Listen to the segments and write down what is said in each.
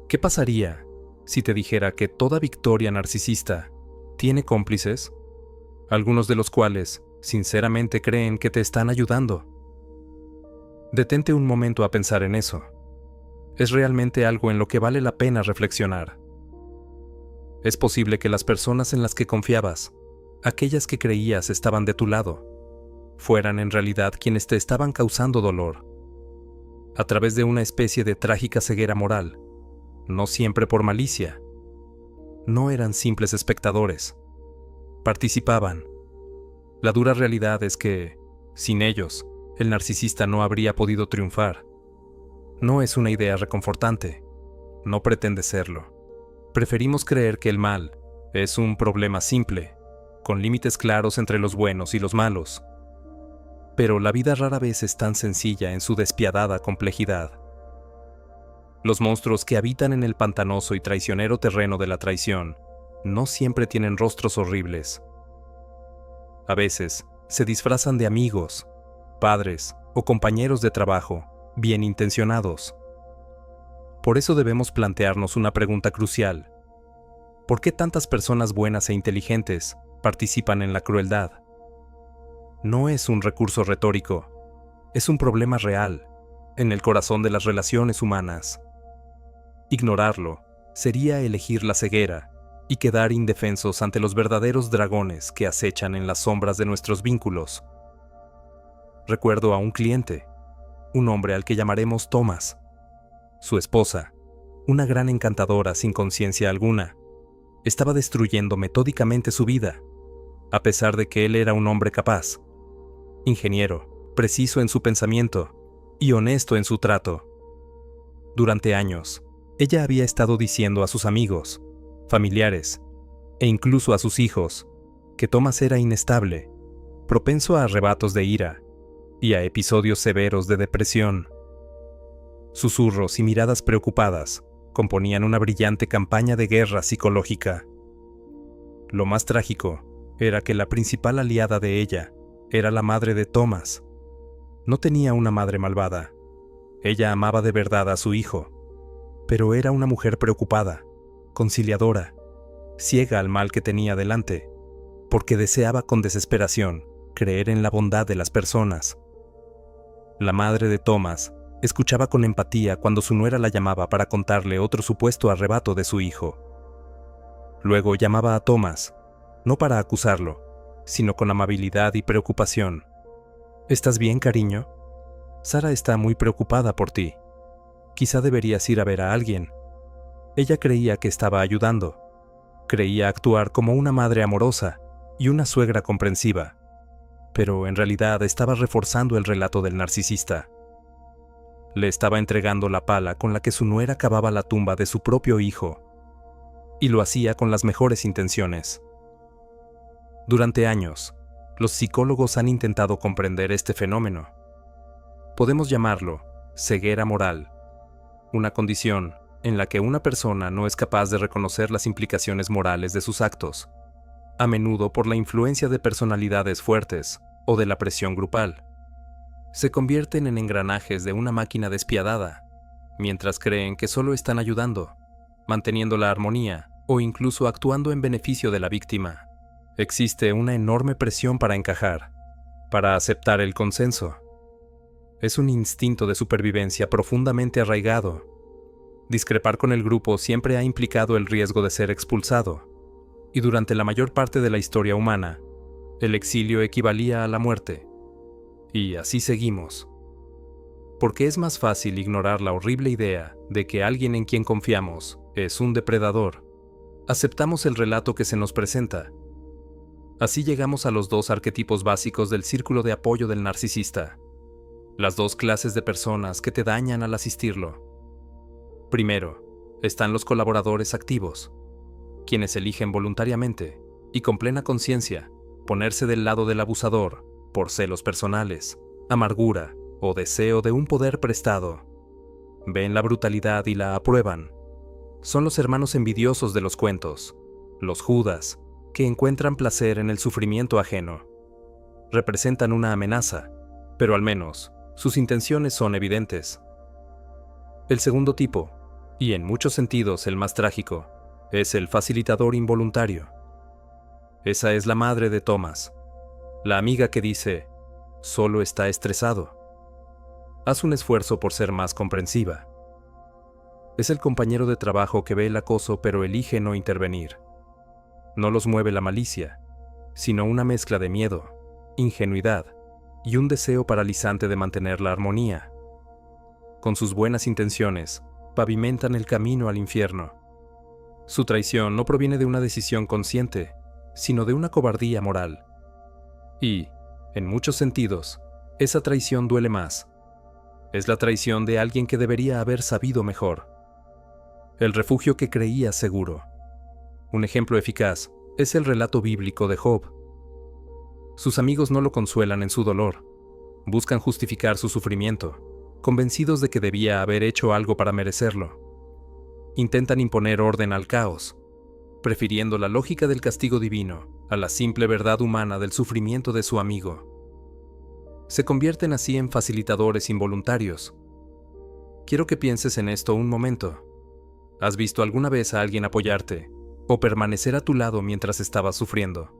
¿Qué pasaría si te dijera que toda victoria narcisista tiene cómplices, algunos de los cuales sinceramente creen que te están ayudando? Detente un momento a pensar en eso. Es realmente algo en lo que vale la pena reflexionar. Es posible que las personas en las que confiabas, aquellas que creías estaban de tu lado, fueran en realidad quienes te estaban causando dolor, a través de una especie de trágica ceguera moral, no siempre por malicia. No eran simples espectadores. Participaban. La dura realidad es que, sin ellos, el narcisista no habría podido triunfar. No es una idea reconfortante. No pretende serlo. Preferimos creer que el mal es un problema simple, con límites claros entre los buenos y los malos. Pero la vida rara vez es tan sencilla en su despiadada complejidad. Los monstruos que habitan en el pantanoso y traicionero terreno de la traición no siempre tienen rostros horribles. A veces se disfrazan de amigos, padres o compañeros de trabajo, bien intencionados. Por eso debemos plantearnos una pregunta crucial. ¿Por qué tantas personas buenas e inteligentes participan en la crueldad? No es un recurso retórico, es un problema real, en el corazón de las relaciones humanas. Ignorarlo sería elegir la ceguera y quedar indefensos ante los verdaderos dragones que acechan en las sombras de nuestros vínculos. Recuerdo a un cliente, un hombre al que llamaremos Thomas. Su esposa, una gran encantadora sin conciencia alguna, estaba destruyendo metódicamente su vida, a pesar de que él era un hombre capaz, ingeniero, preciso en su pensamiento y honesto en su trato. Durante años, ella había estado diciendo a sus amigos, familiares e incluso a sus hijos que Thomas era inestable, propenso a arrebatos de ira y a episodios severos de depresión. Susurros y miradas preocupadas componían una brillante campaña de guerra psicológica. Lo más trágico era que la principal aliada de ella era la madre de Thomas. No tenía una madre malvada. Ella amaba de verdad a su hijo, pero era una mujer preocupada, conciliadora, ciega al mal que tenía delante, porque deseaba con desesperación creer en la bondad de las personas. La madre de Thomas escuchaba con empatía cuando su nuera la llamaba para contarle otro supuesto arrebato de su hijo. Luego llamaba a Thomas, no para acusarlo, sino con amabilidad y preocupación. ¿Estás bien, cariño? Sara está muy preocupada por ti. Quizá deberías ir a ver a alguien. Ella creía que estaba ayudando. Creía actuar como una madre amorosa y una suegra comprensiva. Pero en realidad estaba reforzando el relato del narcisista. Le estaba entregando la pala con la que su nuera cavaba la tumba de su propio hijo. Y lo hacía con las mejores intenciones. Durante años, los psicólogos han intentado comprender este fenómeno. Podemos llamarlo ceguera moral, una condición en la que una persona no es capaz de reconocer las implicaciones morales de sus actos, a menudo por la influencia de personalidades fuertes o de la presión grupal. Se convierten en engranajes de una máquina despiadada, mientras creen que solo están ayudando, manteniendo la armonía o incluso actuando en beneficio de la víctima. Existe una enorme presión para encajar, para aceptar el consenso. Es un instinto de supervivencia profundamente arraigado. Discrepar con el grupo siempre ha implicado el riesgo de ser expulsado, y durante la mayor parte de la historia humana, el exilio equivalía a la muerte. Y así seguimos. Porque es más fácil ignorar la horrible idea de que alguien en quien confiamos es un depredador. Aceptamos el relato que se nos presenta. Así llegamos a los dos arquetipos básicos del círculo de apoyo del narcisista. Las dos clases de personas que te dañan al asistirlo. Primero, están los colaboradores activos, quienes eligen voluntariamente y con plena conciencia ponerse del lado del abusador por celos personales, amargura o deseo de un poder prestado. Ven la brutalidad y la aprueban. Son los hermanos envidiosos de los cuentos, los Judas, que encuentran placer en el sufrimiento ajeno. Representan una amenaza, pero al menos sus intenciones son evidentes. El segundo tipo Y en muchos sentidos el más trágico es el facilitador involuntario. Esa es la madre de Thomas, la amiga que dice, solo está estresado. Haz un esfuerzo por ser más comprensiva. Es el compañero de trabajo que ve el acoso pero elige no intervenir. No los mueve la malicia, sino una mezcla de miedo, ingenuidad y un deseo paralizante de mantener la armonía. Con sus buenas intenciones, pavimentan el camino al infierno. Su traición no proviene de una decisión consciente, sino de una cobardía moral. Y, en muchos sentidos, esa traición duele más. Es la traición de alguien que debería haber sabido mejor. El refugio que creía seguro. Un ejemplo eficaz es el relato bíblico de Job. Sus amigos no lo consuelan en su dolor. Buscan justificar su sufrimiento, convencidos de que debía haber hecho algo para merecerlo. Intentan imponer orden al caos, prefiriendo la lógica del castigo divino a la simple verdad humana del sufrimiento de su amigo. Se convierten así en facilitadores involuntarios. Quiero que pienses en esto un momento. ¿Has visto alguna vez a alguien apoyarte o permanecer a tu lado mientras estabas sufriendo?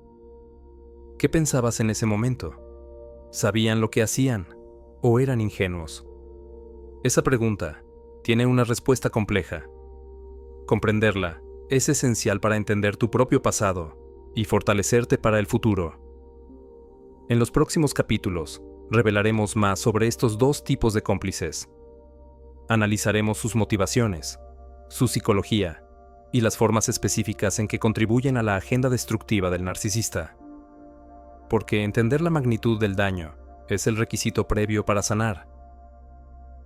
¿Qué pensabas en ese momento? ¿Sabían lo que hacían o eran ingenuos? Esa pregunta tiene una respuesta compleja. Comprenderla es esencial para entender tu propio pasado y fortalecerte para el futuro. En los próximos capítulos, revelaremos más sobre estos dos tipos de cómplices. Analizaremos sus motivaciones, su psicología y las formas específicas en que contribuyen a la agenda destructiva del narcisista. Porque entender la magnitud del daño es el requisito previo para sanar.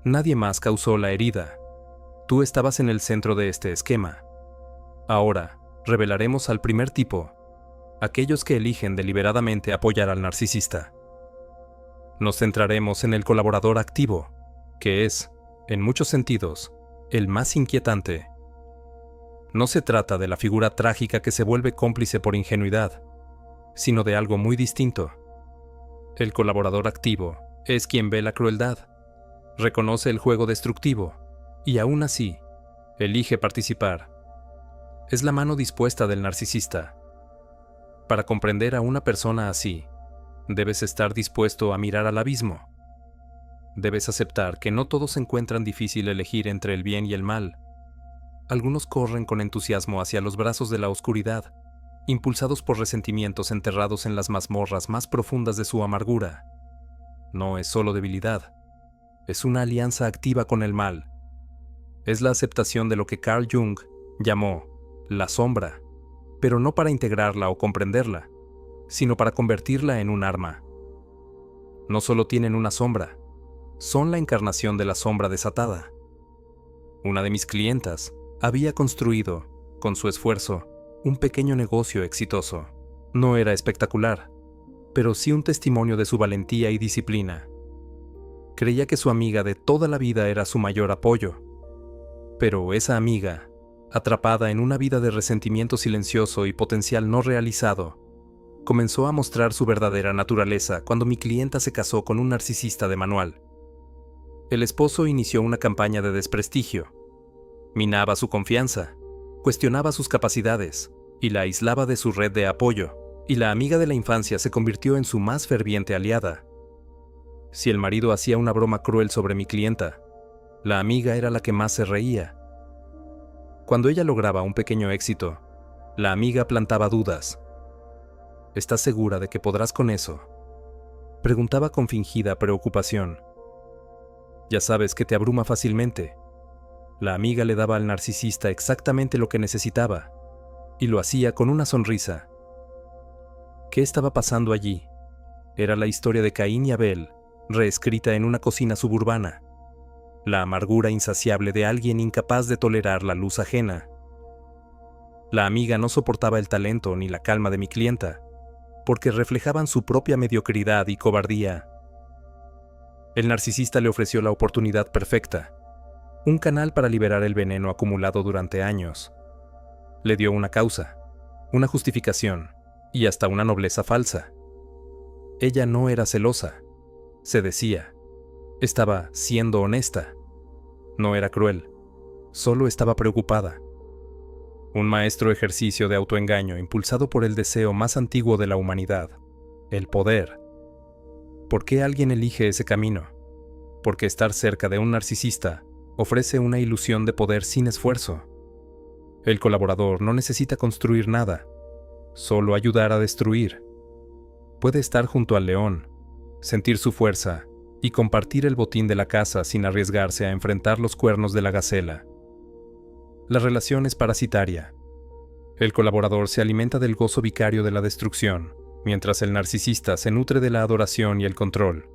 Nadie más causó la herida. Tú estabas en el centro de este esquema. Ahora, revelaremos al primer tipo, aquellos que eligen deliberadamente apoyar al narcisista. Nos centraremos en el colaborador activo, que es, en muchos sentidos, el más inquietante. No se trata de la figura trágica que se vuelve cómplice por ingenuidad, sino de algo muy distinto. El colaborador activo es quien ve la crueldad, reconoce el juego destructivo y aún así, elige participar. Es la mano dispuesta del narcisista. Para comprender a una persona así, debes estar dispuesto a mirar al abismo. Debes aceptar que no todos encuentran difícil elegir entre el bien y el mal. Algunos corren con entusiasmo hacia los brazos de la oscuridad, impulsados por resentimientos enterrados en las mazmorras más profundas de su amargura. No es solo debilidad, es una alianza activa con el mal. Es la aceptación de lo que Carl Jung llamó la sombra, pero no para integrarla o comprenderla, sino para convertirla en un arma. No solo tienen una sombra, son la encarnación de la sombra desatada. Una de mis clientas había construido, con su esfuerzo, un pequeño negocio exitoso. No era espectacular, pero sí un testimonio de su valentía y disciplina. Creía que su amiga de toda la vida era su mayor apoyo. Pero esa amiga, atrapada en una vida de resentimiento silencioso y potencial no realizado, comenzó a mostrar su verdadera naturaleza cuando mi clienta se casó con un narcisista de manual. El esposo inició una campaña de desprestigio. Minaba su confianza, cuestionaba sus capacidades y la aislaba de su red de apoyo, y la amiga de la infancia se convirtió en su más ferviente aliada. Si el marido hacía una broma cruel sobre mi clienta, la amiga era la que más se reía. Cuando ella lograba un pequeño éxito, la amiga plantaba dudas. ¿Estás segura de que podrás con eso?, preguntaba con fingida preocupación. Ya sabes que te abruma fácilmente. La amiga le daba al narcisista exactamente lo que necesitaba, y lo hacía con una sonrisa. ¿Qué estaba pasando allí? Era la historia de Caín y Abel, reescrita en una cocina suburbana. La amargura insaciable de alguien incapaz de tolerar la luz ajena. La amiga no soportaba el talento ni la calma de mi clienta, porque reflejaban su propia mediocridad y cobardía. El narcisista le ofreció la oportunidad perfecta, un canal para liberar el veneno acumulado durante años. Le dio una causa, una justificación y hasta una nobleza falsa. Ella no era celosa, se decía. Estaba siendo honesta. No era cruel. solo estaba preocupada. Un maestro ejercicio de autoengaño impulsado por el deseo más antiguo de la humanidad, el poder. ¿Por qué alguien elige ese camino? Porque estar cerca de un narcisista ofrece una ilusión de poder sin esfuerzo. El colaborador no necesita construir nada, solo ayudar a destruir. Puede estar junto al león, sentir su fuerza y compartir el botín de la caza sin arriesgarse a enfrentar los cuernos de la gacela. La relación es parasitaria. El colaborador se alimenta del gozo vicario de la destrucción, mientras el narcisista se nutre de la adoración y el control.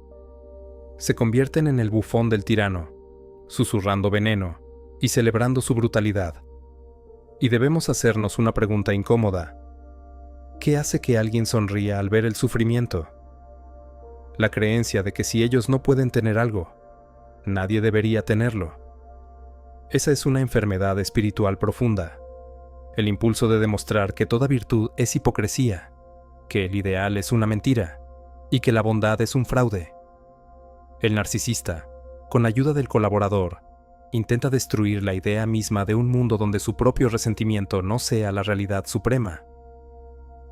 Se convierten en el bufón del tirano, susurrando veneno y celebrando su brutalidad. Y debemos hacernos una pregunta incómoda. ¿Qué hace que alguien sonría al ver el sufrimiento? La creencia de que si ellos no pueden tener algo, nadie debería tenerlo. Esa es una enfermedad espiritual profunda. El impulso de demostrar que toda virtud es hipocresía, que el ideal es una mentira y que la bondad es un fraude. El narcisista, con ayuda del colaborador, intenta destruir la idea misma de un mundo donde su propio resentimiento no sea la realidad suprema.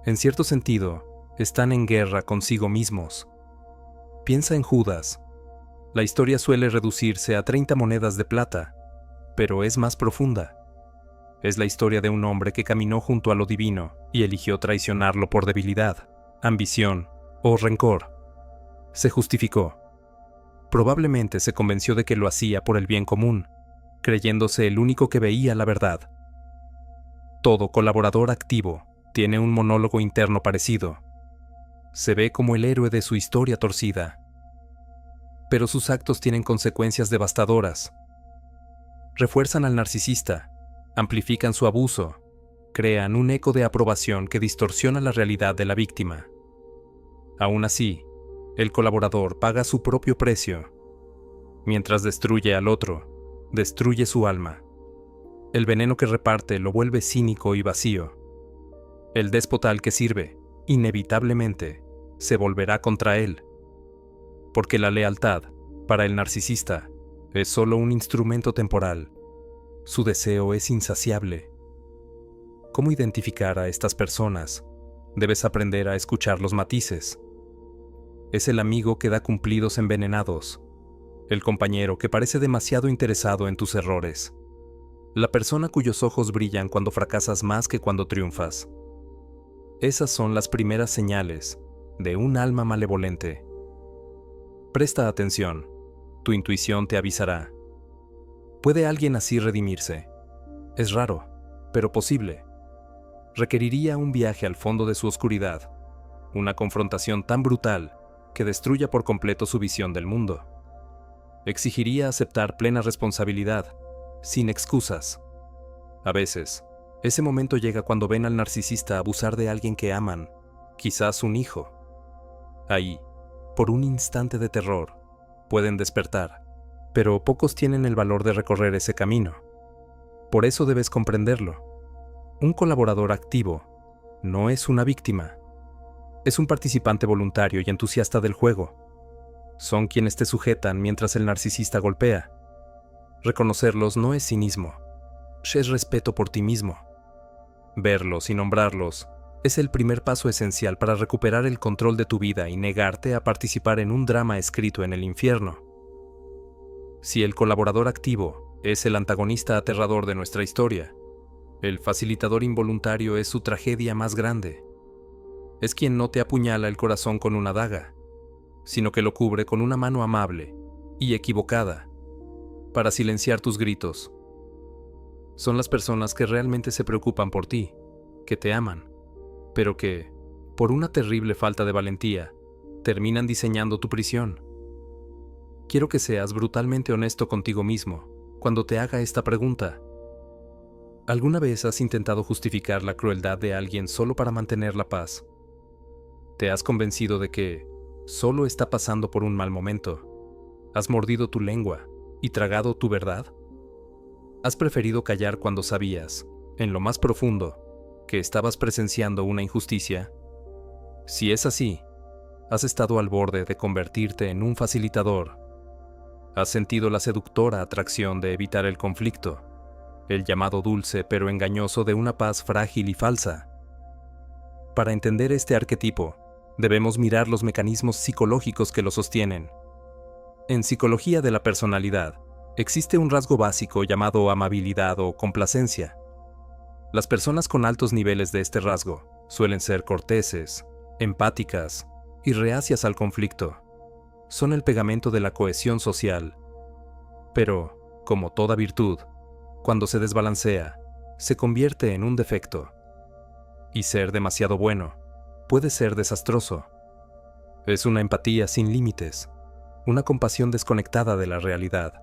En cierto sentido, están en guerra consigo mismos. Piensa en Judas. La historia suele reducirse a 30 monedas de plata, pero es más profunda. Es la historia de un hombre que caminó junto a lo divino y eligió traicionarlo por debilidad, ambición o rencor. Se justificó. Probablemente se convenció de que lo hacía por el bien común, creyéndose el único que veía la verdad. Todo colaborador activo tiene un monólogo interno parecido. Se ve como el héroe de su historia torcida. Pero sus actos tienen consecuencias devastadoras. Refuerzan al narcisista, amplifican su abuso, crean un eco de aprobación que distorsiona la realidad de la víctima. Aún así, el colaborador paga su propio precio. Mientras destruye al otro, destruye su alma. El veneno que reparte lo vuelve cínico y vacío. El déspota al que sirve, inevitablemente, se volverá contra él. Porque la lealtad, para el narcisista, es solo un instrumento temporal. Su deseo es insaciable. ¿Cómo identificar a estas personas? Debes aprender a escuchar los matices. Es el amigo que da cumplidos envenenados, el compañero que parece demasiado interesado en tus errores, la persona cuyos ojos brillan cuando fracasas más que cuando triunfas. Esas son las primeras señales de un alma malevolente. Presta atención, tu intuición te avisará. ¿Puede alguien así redimirse? Es raro, pero posible. Requeriría un viaje al fondo de su oscuridad, una confrontación tan brutal que destruya por completo su visión del mundo. Exigiría aceptar plena responsabilidad, sin excusas. A veces, ese momento llega cuando ven al narcisista abusar de alguien que aman, quizás un hijo. Ahí, por un instante de terror, pueden despertar, pero pocos tienen el valor de recorrer ese camino. Por eso debes comprenderlo. Un colaborador activo no es una víctima. Es un participante voluntario y entusiasta del juego. Son quienes te sujetan mientras el narcisista golpea. Reconocerlos no es cinismo, es respeto por ti mismo. Verlos y nombrarlos es el primer paso esencial para recuperar el control de tu vida y negarte a participar en un drama escrito en el infierno. Si el colaborador activo es el antagonista aterrador de nuestra historia, el facilitador involuntario es su tragedia más grande. Es quien no te apuñala el corazón con una daga, sino que lo cubre con una mano amable y equivocada para silenciar tus gritos. Son las personas que realmente se preocupan por ti, que te aman, pero que, por una terrible falta de valentía, terminan diseñando tu prisión. Quiero que seas brutalmente honesto contigo mismo cuando te haga esta pregunta. ¿Alguna vez has intentado justificar la crueldad de alguien solo para mantener la paz? ¿Te has convencido de que solo está pasando por un mal momento? ¿Has mordido tu lengua y tragado tu verdad? ¿Has preferido callar cuando sabías, en lo más profundo, que estabas presenciando una injusticia? Si es así, has estado al borde de convertirte en un facilitador. Has sentido la seductora atracción de evitar el conflicto, el llamado dulce pero engañoso de una paz frágil y falsa. Para entender este arquetipo, debemos mirar los mecanismos psicológicos que lo sostienen. En psicología de la personalidad, existe un rasgo básico llamado amabilidad o complacencia. Las personas con altos niveles de este rasgo suelen ser corteses, empáticas y reacias al conflicto. Son el pegamento de la cohesión social. Pero, como toda virtud, cuando se desbalancea, se convierte en un defecto. Y ser demasiado bueno puede ser desastroso. Es una empatía sin límites, una compasión desconectada de la realidad.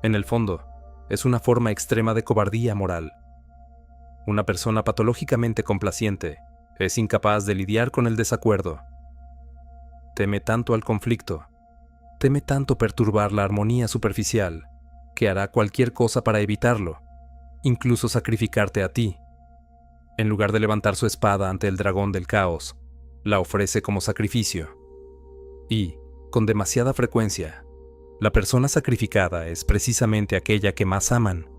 En el fondo, es una forma extrema de cobardía moral. Una persona patológicamente complaciente es incapaz de lidiar con el desacuerdo. Teme tanto al conflicto, teme tanto perturbar la armonía superficial, que hará cualquier cosa para evitarlo, incluso sacrificarte a ti. En lugar de levantar su espada ante el dragón del caos, la ofrece como sacrificio. Y, con demasiada frecuencia, la persona sacrificada es precisamente aquella que más aman.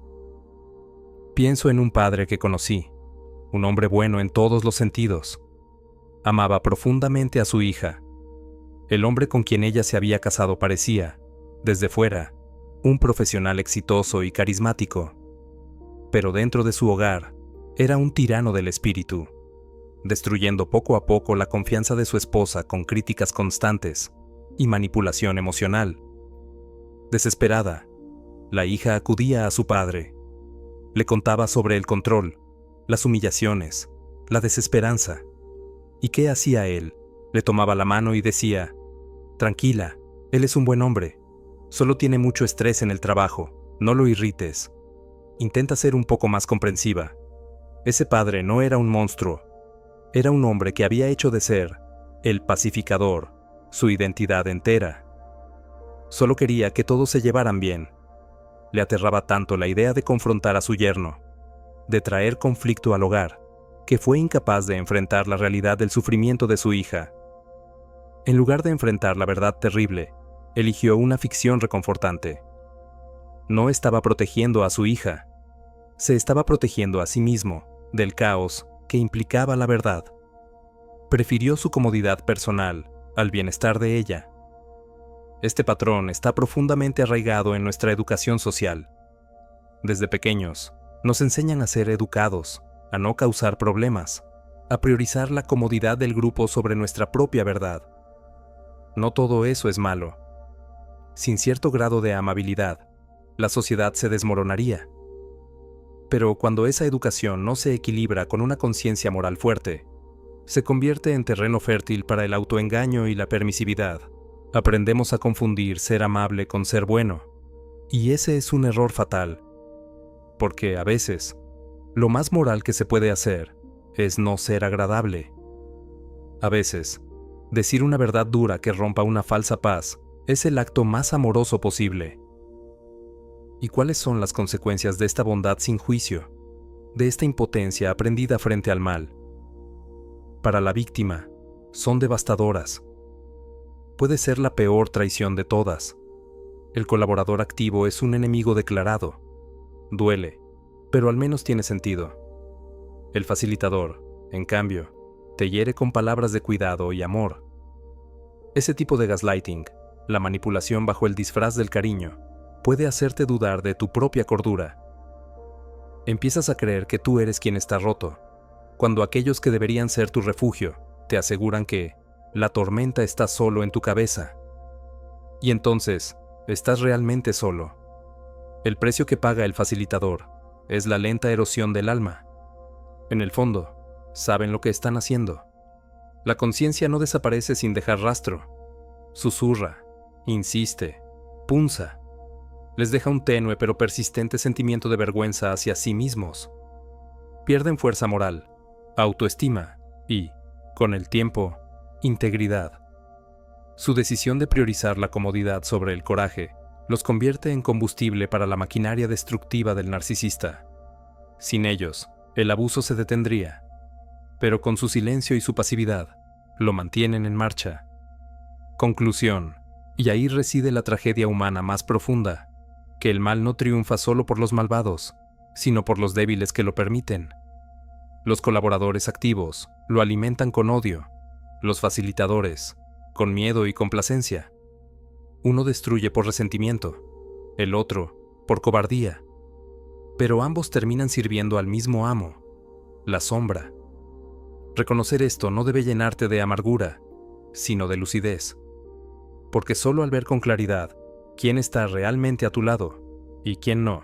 Pienso en un padre que conocí, un hombre bueno en todos los sentidos. Amaba profundamente a su hija. El hombre con quien ella se había casado parecía, desde fuera, un profesional exitoso y carismático. Pero dentro de su hogar, era un tirano del espíritu, destruyendo poco a poco la confianza de su esposa con críticas constantes y manipulación emocional. Desesperada, la hija acudía a su padre. Le contaba sobre el control, las humillaciones, la desesperanza. ¿Y qué hacía él? Le tomaba la mano y decía: «Tranquila, él es un buen hombre. Solo tiene mucho estrés en el trabajo, no lo irrites. Intenta ser un poco más comprensiva». Ese padre no era un monstruo. Era un hombre que había hecho de ser el pacificador su identidad entera. Solo quería que todos se llevaran bien. Le aterraba tanto la idea de confrontar a su yerno, de traer conflicto al hogar, que fue incapaz de enfrentar la realidad del sufrimiento de su hija. En lugar de enfrentar la verdad terrible, eligió una ficción reconfortante. No estaba protegiendo a su hija, se estaba protegiendo a sí mismo del caos que implicaba la verdad. Prefirió su comodidad personal al bienestar de ella. Este patrón está profundamente arraigado en nuestra educación social. Desde pequeños, nos enseñan a ser educados, a no causar problemas, a priorizar la comodidad del grupo sobre nuestra propia verdad. No todo eso es malo. Sin cierto grado de amabilidad, la sociedad se desmoronaría. Pero cuando esa educación no se equilibra con una conciencia moral fuerte, se convierte en terreno fértil para el autoengaño y la permisividad. Aprendemos a confundir ser amable con ser bueno, y ese es un error fatal, porque a veces, lo más moral que se puede hacer es no ser agradable. A veces, decir una verdad dura que rompa una falsa paz es el acto más amoroso posible. ¿Y cuáles son las consecuencias de esta bondad sin juicio, de esta impotencia aprendida frente al mal? Para la víctima, son devastadoras. Puede ser la peor traición de todas. El colaborador activo es un enemigo declarado. Duele, pero al menos tiene sentido. El facilitador, en cambio, te hiere con palabras de cuidado y amor. Ese tipo de gaslighting, la manipulación bajo el disfraz del cariño, puede hacerte dudar de tu propia cordura. Empiezas a creer que tú eres quien está roto, cuando aquellos que deberían ser tu refugio te aseguran que la tormenta está solo en tu cabeza. Y entonces, estás realmente solo. El precio que paga el facilitador es la lenta erosión del alma. En el fondo, saben lo que están haciendo. La conciencia no desaparece sin dejar rastro. Susurra, insiste, punza. Les deja un tenue pero persistente sentimiento de vergüenza hacia sí mismos. Pierden fuerza moral, autoestima y, con el tiempo, integridad. Su decisión de priorizar la comodidad sobre el coraje los convierte en combustible para la maquinaria destructiva del narcisista. Sin ellos, el abuso se detendría, pero con su silencio y su pasividad, lo mantienen en marcha. Conclusión, y ahí reside la tragedia humana más profunda, que el mal no triunfa solo por los malvados, sino por los débiles que lo permiten. Los colaboradores activos lo alimentan con odio, los facilitadores, con miedo y complacencia. Uno destruye por resentimiento, el otro por cobardía, pero ambos terminan sirviendo al mismo amo, la sombra. Reconocer esto no debe llenarte de amargura, sino de lucidez, porque solo al ver con claridad quién está realmente a tu lado y quién no,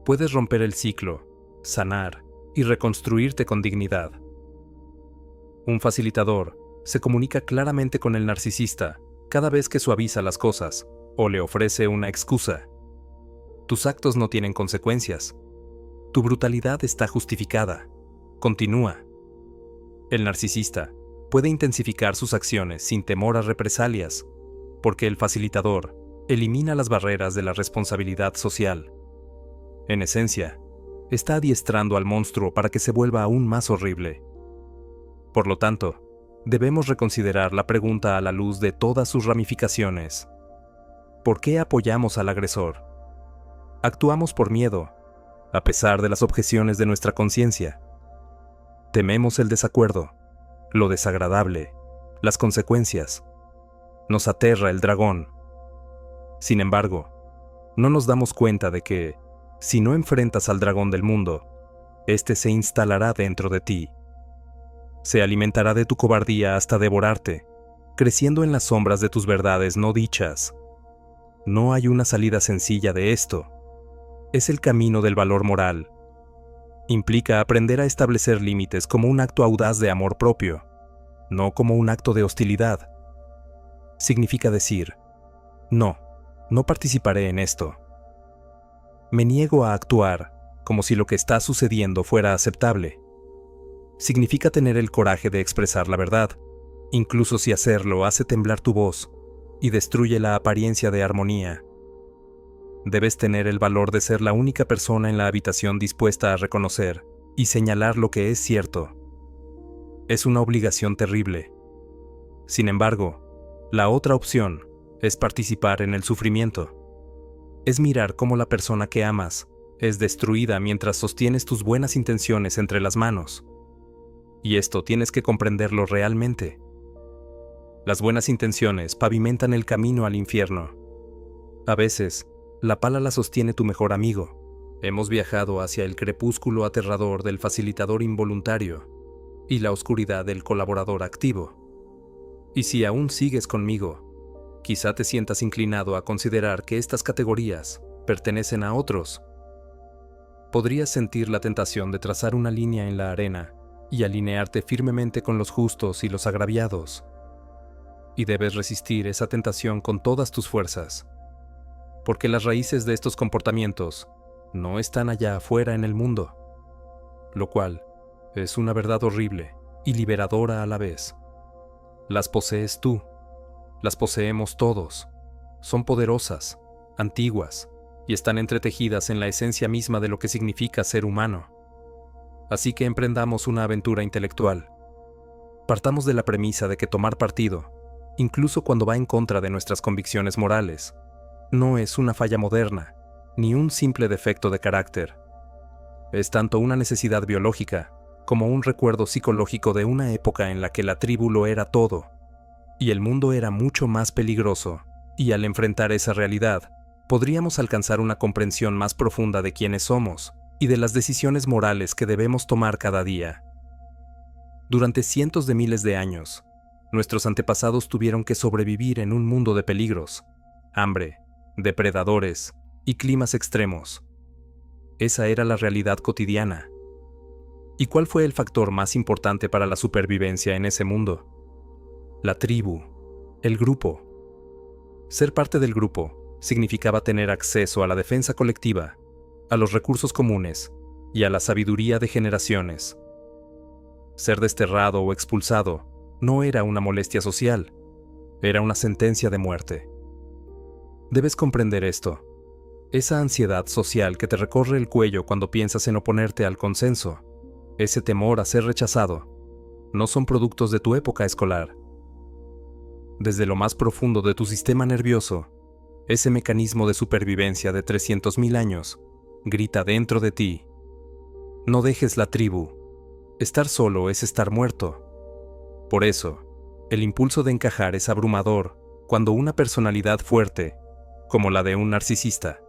puedes romper el ciclo, sanar y reconstruirte con dignidad. Un facilitador se comunica claramente con el narcisista cada vez que suaviza las cosas o le ofrece una excusa. Tus actos no tienen consecuencias. Tu brutalidad está justificada. Continúa. El narcisista puede intensificar sus acciones sin temor a represalias, porque el facilitador elimina las barreras de la responsabilidad social. En esencia, está adiestrando al monstruo para que se vuelva aún más horrible. Por lo tanto, debemos reconsiderar la pregunta a la luz de todas sus ramificaciones. ¿Por qué apoyamos al agresor? Actuamos por miedo, a pesar de las objeciones de nuestra conciencia. Tememos el desacuerdo, lo desagradable, las consecuencias. Nos aterra el dragón. Sin embargo, no nos damos cuenta de que, si no enfrentas al dragón del mundo, éste se instalará dentro de ti. Se alimentará de tu cobardía hasta devorarte, creciendo en las sombras de tus verdades no dichas. No hay una salida sencilla de esto. Es el camino del valor moral. Implica aprender a establecer límites como un acto audaz de amor propio, no como un acto de hostilidad. Significa decir, no participaré en esto. Me niego a actuar como si lo que está sucediendo fuera aceptable. Significa tener el coraje de expresar la verdad, incluso si hacerlo hace temblar tu voz y destruye la apariencia de armonía. Debes tener el valor de ser la única persona en la habitación dispuesta a reconocer y señalar lo que es cierto. Es una obligación terrible. Sin embargo, la otra opción es participar en el sufrimiento. Es mirar cómo la persona que amas es destruida mientras sostienes tus buenas intenciones entre las manos. Y esto tienes que comprenderlo realmente. Las buenas intenciones pavimentan el camino al infierno. A veces, la pala la sostiene tu mejor amigo. Hemos viajado hacia el crepúsculo aterrador del facilitador involuntario y la oscuridad del colaborador activo. Y si aún sigues conmigo, quizá te sientas inclinado a considerar que estas categorías pertenecen a otros. Podrías sentir la tentación de trazar una línea en la arena y alinearte firmemente con los justos y los agraviados. Y debes resistir esa tentación con todas tus fuerzas, porque las raíces de estos comportamientos no están allá afuera en el mundo, lo cual es una verdad horrible y liberadora a la vez. Las posees tú, las poseemos todos, son poderosas, antiguas, y están entretejidas en la esencia misma de lo que significa ser humano. Así que emprendamos una aventura intelectual. Partamos de la premisa de que tomar partido, incluso cuando va en contra de nuestras convicciones morales, no es una falla moderna, ni un simple defecto de carácter. Es tanto una necesidad biológica como un recuerdo psicológico de una época en la que la tribu lo era todo, y el mundo era mucho más peligroso, y al enfrentar esa realidad, podríamos alcanzar una comprensión más profunda de quiénes somos y de las decisiones morales que debemos tomar cada día. Durante cientos de miles de años, nuestros antepasados tuvieron que sobrevivir en un mundo de peligros, hambre, depredadores y climas extremos. Esa era la realidad cotidiana. ¿Y cuál fue el factor más importante para la supervivencia en ese mundo? La tribu, el grupo. Ser parte del grupo significaba tener acceso a la defensa colectiva, a los recursos comunes y a la sabiduría de generaciones. Ser desterrado o expulsado no era una molestia social, era una sentencia de muerte. Debes comprender esto. Esa ansiedad social que te recorre el cuello cuando piensas en oponerte al consenso, ese temor a ser rechazado, no son productos de tu época escolar. Desde lo más profundo de tu sistema nervioso, ese mecanismo de supervivencia de 300.000 años grita dentro de ti, No dejes la tribu. Estar solo es estar muerto. Por eso, el impulso de encajar es abrumador cuando una personalidad fuerte, como la de un narcisista,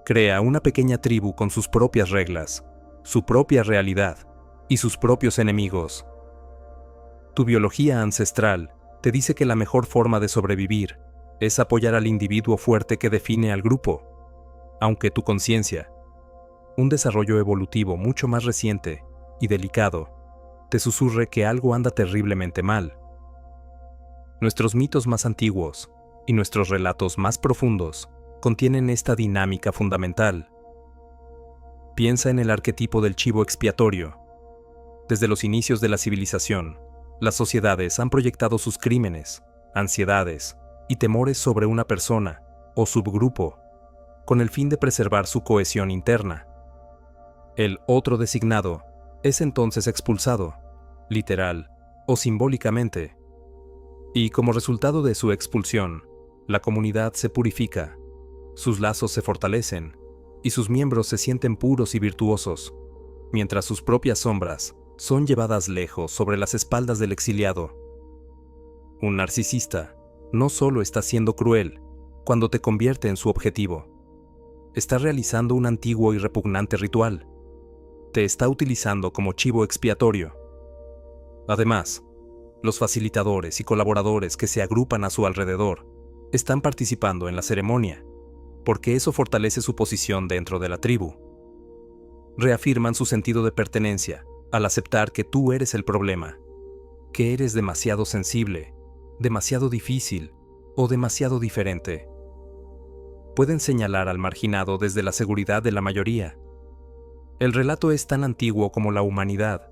crea una pequeña tribu con sus propias reglas, su propia realidad y sus propios enemigos. Tu biología ancestral te dice que la mejor forma de sobrevivir es apoyar al individuo fuerte que define al grupo, aunque tu conciencia, un desarrollo evolutivo mucho más reciente y delicado, te susurre que algo anda terriblemente mal. Nuestros mitos más antiguos y nuestros relatos más profundos contienen esta dinámica fundamental. Piensa en el arquetipo del chivo expiatorio. Desde los inicios de la civilización, las sociedades han proyectado sus crímenes, ansiedades y temores sobre una persona o subgrupo, con el fin de preservar su cohesión interna. El otro designado es entonces expulsado, literal o simbólicamente, y como resultado de su expulsión, la comunidad se purifica, sus lazos se fortalecen y sus miembros se sienten puros y virtuosos, mientras sus propias sombras son llevadas lejos sobre las espaldas del exiliado. Un narcisista no solo está siendo cruel cuando te convierte en su objetivo, está realizando un antiguo y repugnante ritual. Te está utilizando como chivo expiatorio. Además, los facilitadores y colaboradores que se agrupan a su alrededor están participando en la ceremonia, porque eso fortalece su posición dentro de la tribu. Reafirman su sentido de pertenencia al aceptar que tú eres el problema, que eres demasiado sensible, demasiado difícil o demasiado diferente. Pueden señalar al marginado desde la seguridad de la mayoría. El relato es tan antiguo como la humanidad.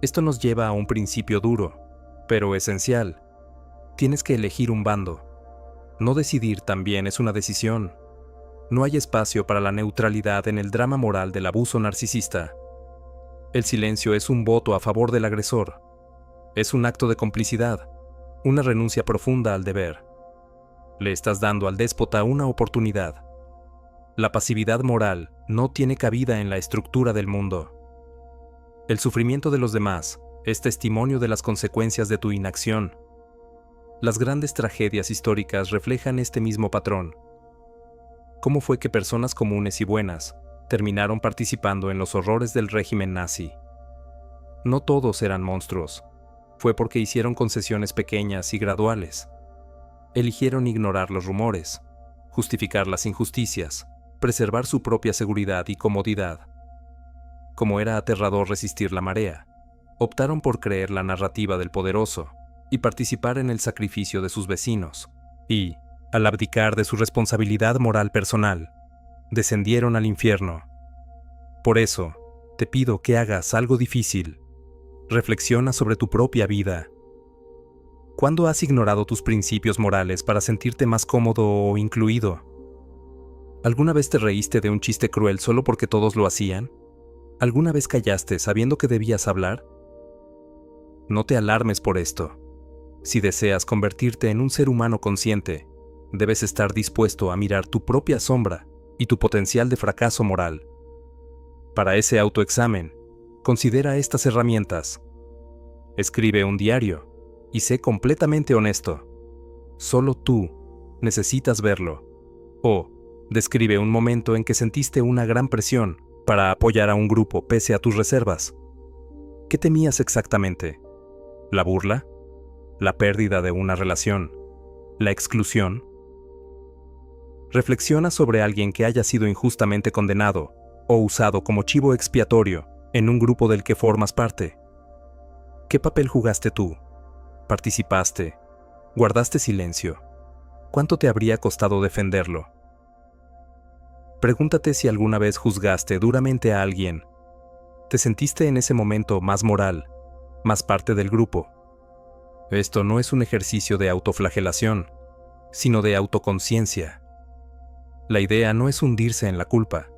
Esto nos lleva a un principio duro, pero esencial. Tienes que elegir un bando. No decidir también es una decisión. No hay espacio para la neutralidad en el drama moral del abuso narcisista. El silencio es un voto a favor del agresor. Es un acto de complicidad, una renuncia profunda al deber. Le estás dando al déspota una oportunidad. La pasividad moral no tiene cabida en la estructura del mundo. El sufrimiento de los demás es testimonio de las consecuencias de tu inacción. Las grandes tragedias históricas reflejan este mismo patrón. ¿Cómo fue que personas comunes y buenas terminaron participando en los horrores del régimen nazi? No todos eran monstruos. Fue porque hicieron concesiones pequeñas y graduales. Eligieron ignorar los rumores, justificar las injusticias, preservar su propia seguridad y comodidad. Como era aterrador resistir la marea, optaron por creer la narrativa del poderoso y participar en el sacrificio de sus vecinos, y, al abdicar de su responsabilidad moral personal, descendieron al infierno. Por eso, te pido que hagas algo difícil. Reflexiona sobre tu propia vida. ¿Cuándo has ignorado tus principios morales para sentirte más cómodo o incluido? ¿Alguna vez te reíste de un chiste cruel solo porque todos lo hacían? ¿Alguna vez callaste sabiendo que debías hablar? No te alarmes por esto. Si deseas convertirte en un ser humano consciente, debes estar dispuesto a mirar tu propia sombra y tu potencial de fracaso moral. Para ese autoexamen, considera estas herramientas. Escribe un diario y sé completamente honesto. Solo tú necesitas verlo. O describe un momento en que sentiste una gran presión para apoyar a un grupo pese a tus reservas. ¿Qué temías exactamente? ¿La burla? ¿La pérdida de una relación? ¿La exclusión? Reflexiona sobre alguien que haya sido injustamente condenado o usado como chivo expiatorio en un grupo del que formas parte. ¿Qué papel jugaste tú? ¿Participaste? ¿Guardaste silencio? ¿Cuánto te habría costado defenderlo? Pregúntate si alguna vez juzgaste duramente a alguien. ¿Te sentiste en ese momento más moral, más parte del grupo? Esto no es un ejercicio de autoflagelación, sino de autoconciencia. La idea no es hundirse en la culpa,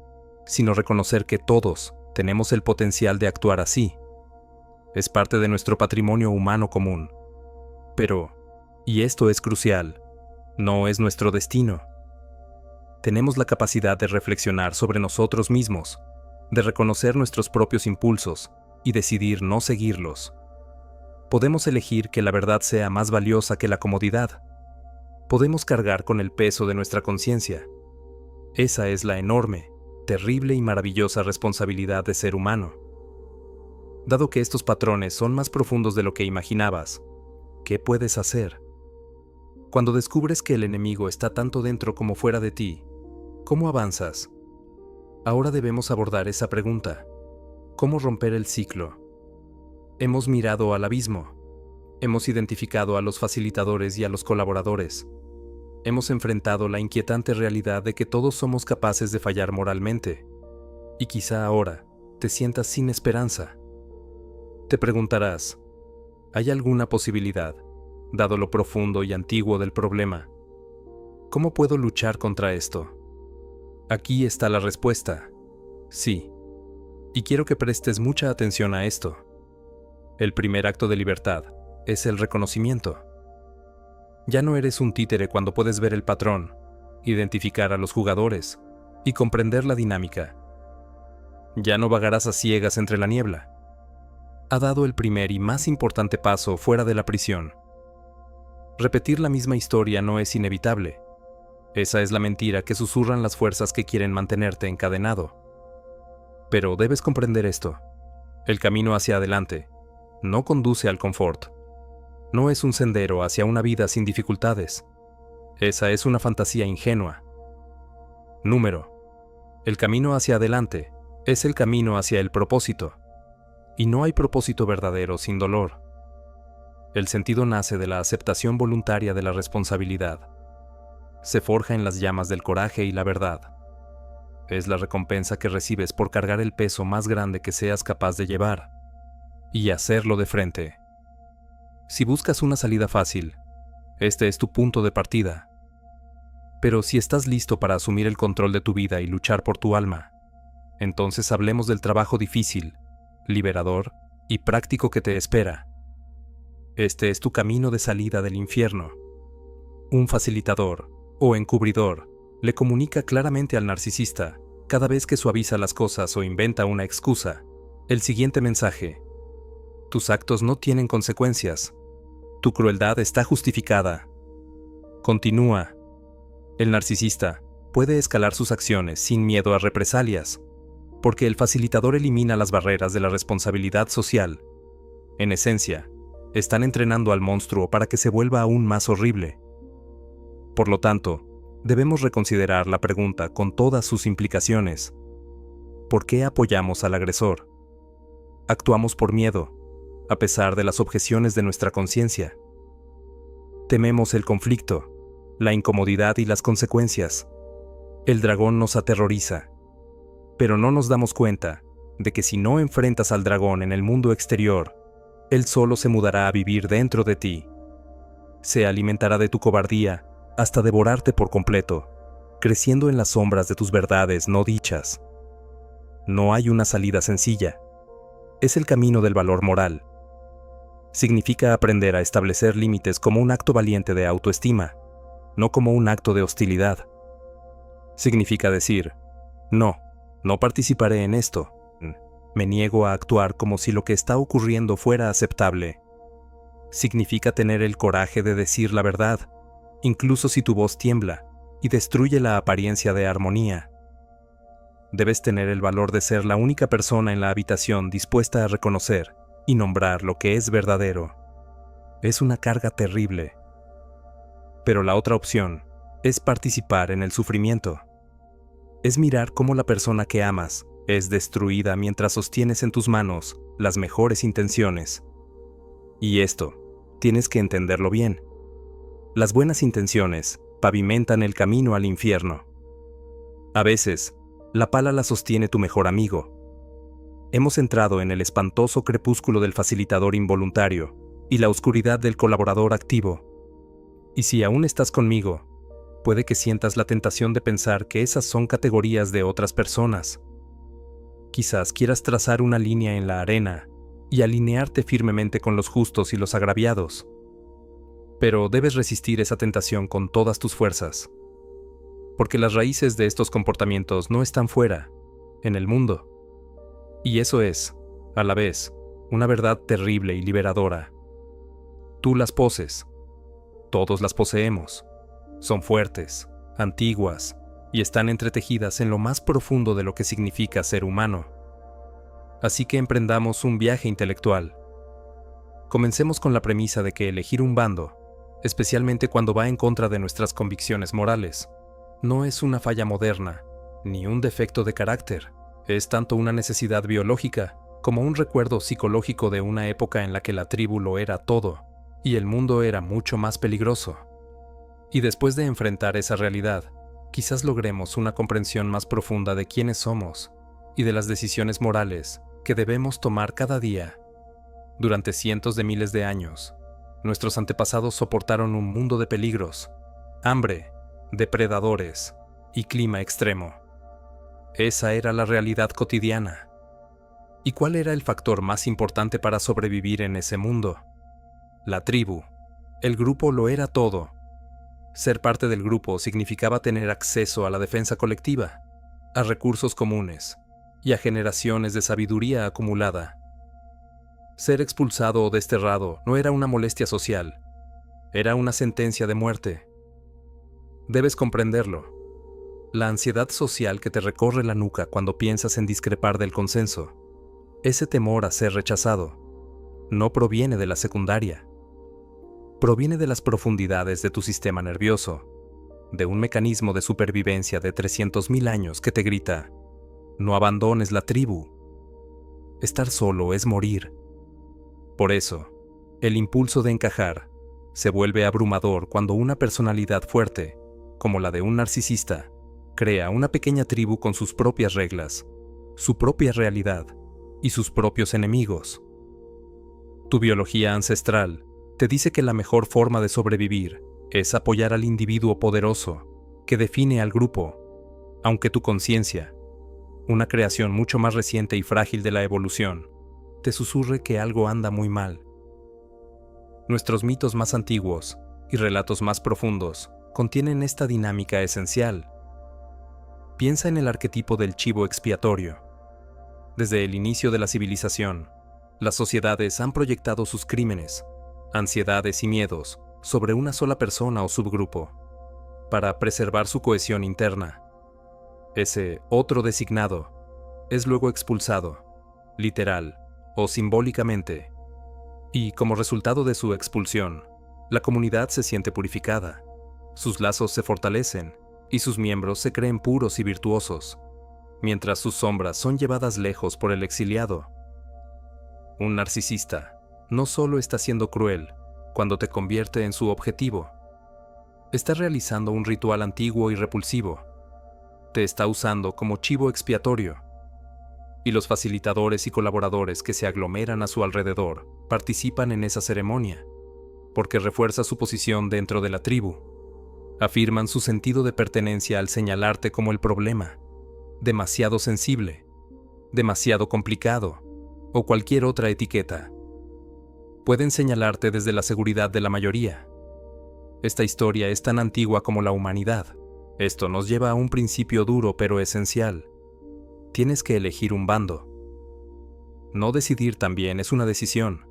sino reconocer que todos tenemos el potencial de actuar así. Es parte de nuestro patrimonio humano común. Pero, y esto es crucial, no es nuestro destino. Tenemos la capacidad de reflexionar sobre nosotros mismos, de reconocer nuestros propios impulsos y decidir no seguirlos. Podemos elegir que la verdad sea más valiosa que la comodidad. Podemos cargar con el peso de nuestra conciencia. Esa es la enorme, terrible y maravillosa responsabilidad de ser humano. Dado que estos patrones son más profundos de lo que imaginabas, ¿qué puedes hacer? Cuando descubres que el enemigo está tanto dentro como fuera de ti, ¿cómo avanzas? Ahora debemos abordar esa pregunta. ¿Cómo romper el ciclo? Hemos mirado al abismo. Hemos identificado a los facilitadores y a los colaboradores. Hemos enfrentado la inquietante realidad de que todos somos capaces de fallar moralmente. Y quizá ahora te sientas sin esperanza. Te preguntarás, ¿hay alguna posibilidad, dado lo profundo y antiguo del problema? ¿Cómo puedo luchar contra esto? Aquí está la respuesta. Sí. Y quiero que prestes mucha atención a esto. El primer acto de libertad es el reconocimiento. Ya no eres un títere cuando puedes ver el patrón, identificar a los jugadores y comprender la dinámica. Ya no vagarás a ciegas entre la niebla. Ha dado el primer y más importante paso fuera de la prisión. Repetir la misma historia no es inevitable. Esa es la mentira que susurran las fuerzas que quieren mantenerte encadenado. Pero debes comprender esto. El camino hacia adelante no conduce al confort. No es un sendero hacia una vida sin dificultades. Esa es una fantasía ingenua. Número. El camino hacia adelante es el camino hacia el propósito. Y no hay propósito verdadero sin dolor. El sentido nace de la aceptación voluntaria de la responsabilidad. Se forja en las llamas del coraje y la verdad. Es la recompensa que recibes por cargar el peso más grande que seas capaz de llevar. Y hacerlo de frente. Si buscas una salida fácil, este es tu punto de partida. Pero si estás listo para asumir el control de tu vida y luchar por tu alma, entonces hablemos del trabajo difícil, liberador y práctico que te espera. Este es tu camino de salida del infierno. Un facilitador o encubridor le comunica claramente al narcisista, cada vez que suaviza las cosas o inventa una excusa, el siguiente mensaje: tus actos no tienen consecuencias. Tu crueldad está justificada. Continúa. El narcisista puede escalar sus acciones sin miedo a represalias, porque el facilitador elimina las barreras de la responsabilidad social. En esencia, están entrenando al monstruo para que se vuelva aún más horrible. Por lo tanto, debemos reconsiderar la pregunta con todas sus implicaciones. ¿Por qué apoyamos al agresor? Actuamos por miedo, a pesar de las objeciones de nuestra conciencia. Tememos el conflicto, la incomodidad y las consecuencias. El dragón nos aterroriza, pero no nos damos cuenta de que si no enfrentas al dragón en el mundo exterior, él solo se mudará a vivir dentro de ti. Se alimentará de tu cobardía hasta devorarte por completo, creciendo en las sombras de tus verdades no dichas. No hay una salida sencilla. Es el camino del valor moral. Significa aprender a establecer límites como un acto valiente de autoestima, no como un acto de hostilidad. Significa decir, no participaré en esto. Me niego a actuar como si lo que está ocurriendo fuera aceptable. Significa tener el coraje de decir la verdad, incluso si tu voz tiembla y destruye la apariencia de armonía. Debes tener el valor de ser la única persona en la habitación dispuesta a reconocer y nombrar lo que es verdadero. Es una carga terrible. Pero la otra opción es participar en el sufrimiento. Es mirar cómo la persona que amas es destruida mientras sostienes en tus manos las mejores intenciones. Y esto, tienes que entenderlo bien. Las buenas intenciones pavimentan el camino al infierno. A veces, la pala la sostiene tu mejor amigo. Hemos entrado en el espantoso crepúsculo del facilitador involuntario y la oscuridad del colaborador activo. Y si aún estás conmigo, puede que sientas la tentación de pensar que esas son categorías de otras personas. Quizás quieras trazar una línea en la arena y alinearte firmemente con los justos y los agraviados. Pero debes resistir esa tentación con todas tus fuerzas. Porque las raíces de estos comportamientos no están fuera, en el mundo. Y eso es, a la vez, una verdad terrible y liberadora. Tú las poses. Todos las poseemos. Son fuertes, antiguas, y están entretejidas en lo más profundo de lo que significa ser humano. Así que emprendamos un viaje intelectual. Comencemos con la premisa de que elegir un bando, especialmente cuando va en contra de nuestras convicciones morales, no es una falla moderna, ni un defecto de carácter. Es tanto una necesidad biológica como un recuerdo psicológico de una época en la que la tribu lo era todo, y el mundo era mucho más peligroso. Y después de enfrentar esa realidad, quizás logremos una comprensión más profunda de quiénes somos y de las decisiones morales que debemos tomar cada día. Durante cientos de miles de años, nuestros antepasados soportaron un mundo de peligros, hambre, depredadores y clima extremo. Esa era la realidad cotidiana. ¿Y cuál era el factor más importante para sobrevivir en ese mundo? La tribu. El grupo lo era todo. Ser parte del grupo significaba tener acceso a la defensa colectiva, a recursos comunes y a generaciones de sabiduría acumulada. Ser expulsado o desterrado no era una molestia social, era una sentencia de muerte. Debes comprenderlo. La ansiedad social que te recorre la nuca cuando piensas en discrepar del consenso, ese temor a ser rechazado, no proviene de la secundaria. Proviene de las profundidades de tu sistema nervioso, de un mecanismo de supervivencia de 300.000 años que te grita: no abandones la tribu. Estar solo es morir. Por eso, el impulso de encajar se vuelve abrumador cuando una personalidad fuerte, como la de un narcisista, crea una pequeña tribu con sus propias reglas, su propia realidad y sus propios enemigos. Tu biología ancestral te dice que la mejor forma de sobrevivir es apoyar al individuo poderoso que define al grupo, aunque tu conciencia, una creación mucho más reciente y frágil de la evolución, te susurre que algo anda muy mal. Nuestros mitos más antiguos y relatos más profundos contienen esta dinámica esencial. Piensa en el arquetipo del chivo expiatorio. Desde el inicio de la civilización, las sociedades han proyectado sus crímenes, ansiedades y miedos sobre una sola persona o subgrupo, para preservar su cohesión interna. Ese otro designado es luego expulsado, literal o simbólicamente, y como resultado de su expulsión, la comunidad se siente purificada, sus lazos se fortalecen y sus miembros se creen puros y virtuosos, mientras sus sombras son llevadas lejos por el exiliado. Un narcisista no solo está siendo cruel cuando te convierte en su objetivo, está realizando un ritual antiguo y repulsivo, te está usando como chivo expiatorio, y los facilitadores y colaboradores que se aglomeran a su alrededor participan en esa ceremonia, porque refuerza su posición dentro de la tribu. Afirman su sentido de pertenencia al señalarte como el problema, demasiado sensible, demasiado complicado, o cualquier otra etiqueta. Pueden señalarte desde la seguridad de la mayoría. Esta historia es tan antigua como la humanidad. Esto nos lleva a un principio duro pero esencial. Tienes que elegir un bando. No decidir también es una decisión.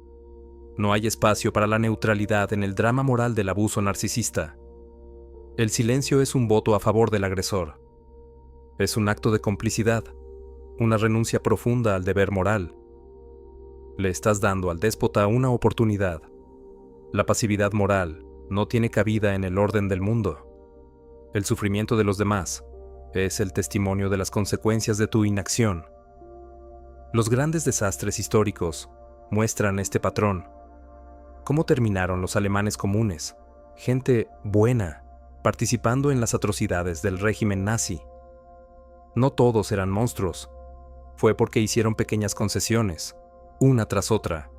No hay espacio para la neutralidad en el drama moral del abuso narcisista. El silencio es un voto a favor del agresor. Es un acto de complicidad, una renuncia profunda al deber moral. Le estás dando al déspota una oportunidad. La pasividad moral no tiene cabida en el orden del mundo. El sufrimiento de los demás es el testimonio de las consecuencias de tu inacción. Los grandes desastres históricos muestran este patrón. ¿Cómo terminaron los alemanes comunes? Gente buena, participando en las atrocidades del régimen nazi. No todos eran monstruos. Fue porque hicieron pequeñas concesiones, una tras otra.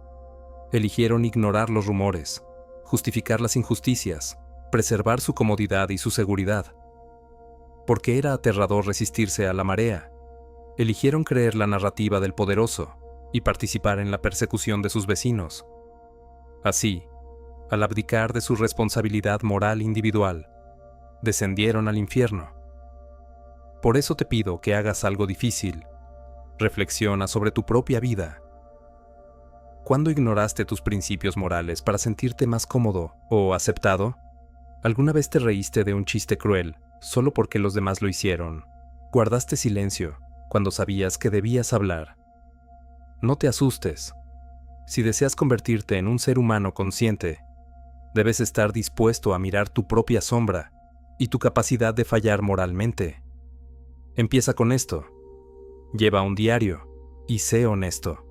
Eligieron ignorar los rumores, justificar las injusticias, preservar su comodidad y su seguridad. Porque era aterrador resistirse a la marea, eligieron creer la narrativa del poderoso y participar en la persecución de sus vecinos. Así, al abdicar de su responsabilidad moral individual, descendieron al infierno. Por eso te pido que hagas algo difícil. Reflexiona sobre tu propia vida. ¿Cuándo ignoraste tus principios morales para sentirte más cómodo o aceptado? ¿Alguna vez te reíste de un chiste cruel solo porque los demás lo hicieron? ¿Guardaste silencio cuando sabías que debías hablar? No te asustes. Si deseas convertirte en un ser humano consciente, debes estar dispuesto a mirar tu propia sombra y tu capacidad de fallar moralmente. Empieza con esto. Lleva un diario y sé honesto.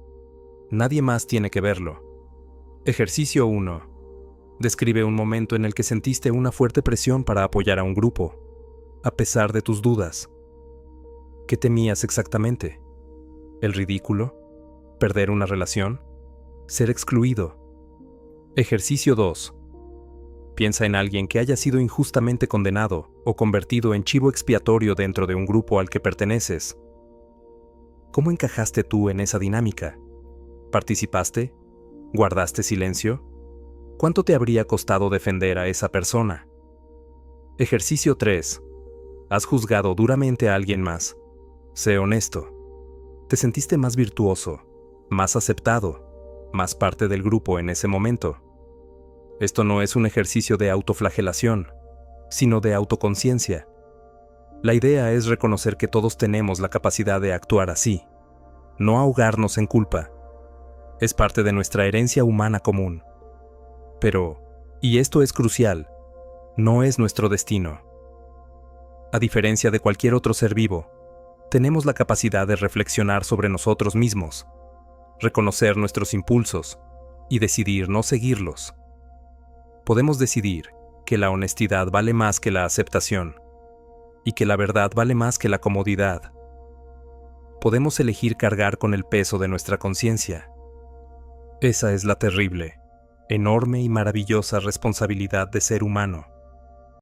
Nadie más tiene que verlo. Ejercicio 1. Describe un momento en el que sentiste una fuerte presión para apoyar a un grupo, a pesar de tus dudas. ¿Qué temías exactamente? ¿El ridículo? ¿Perder una relación? ¿Ser excluido? Ejercicio 2. Piensa en alguien que haya sido injustamente condenado o convertido en chivo expiatorio dentro de un grupo al que perteneces. ¿Cómo encajaste tú en esa dinámica? ¿Participaste? ¿Guardaste silencio? ¿Cuánto te habría costado defender a esa persona? Ejercicio 3. ¿Has juzgado duramente a alguien más? Sé honesto. ¿Te sentiste más virtuoso, más aceptado, más parte del grupo en ese momento? Esto no es un ejercicio de autoflagelación, sino de autoconciencia. La idea es reconocer que todos tenemos la capacidad de actuar así, no ahogarnos en culpa. Es parte de nuestra herencia humana común. Pero, y esto es crucial, no es nuestro destino. A diferencia de cualquier otro ser vivo, tenemos la capacidad de reflexionar sobre nosotros mismos, reconocer nuestros impulsos y decidir no seguirlos. Podemos decidir que la honestidad vale más que la aceptación y que la verdad vale más que la comodidad. Podemos elegir cargar con el peso de nuestra conciencia. Esa es la terrible, enorme y maravillosa responsabilidad de ser humano.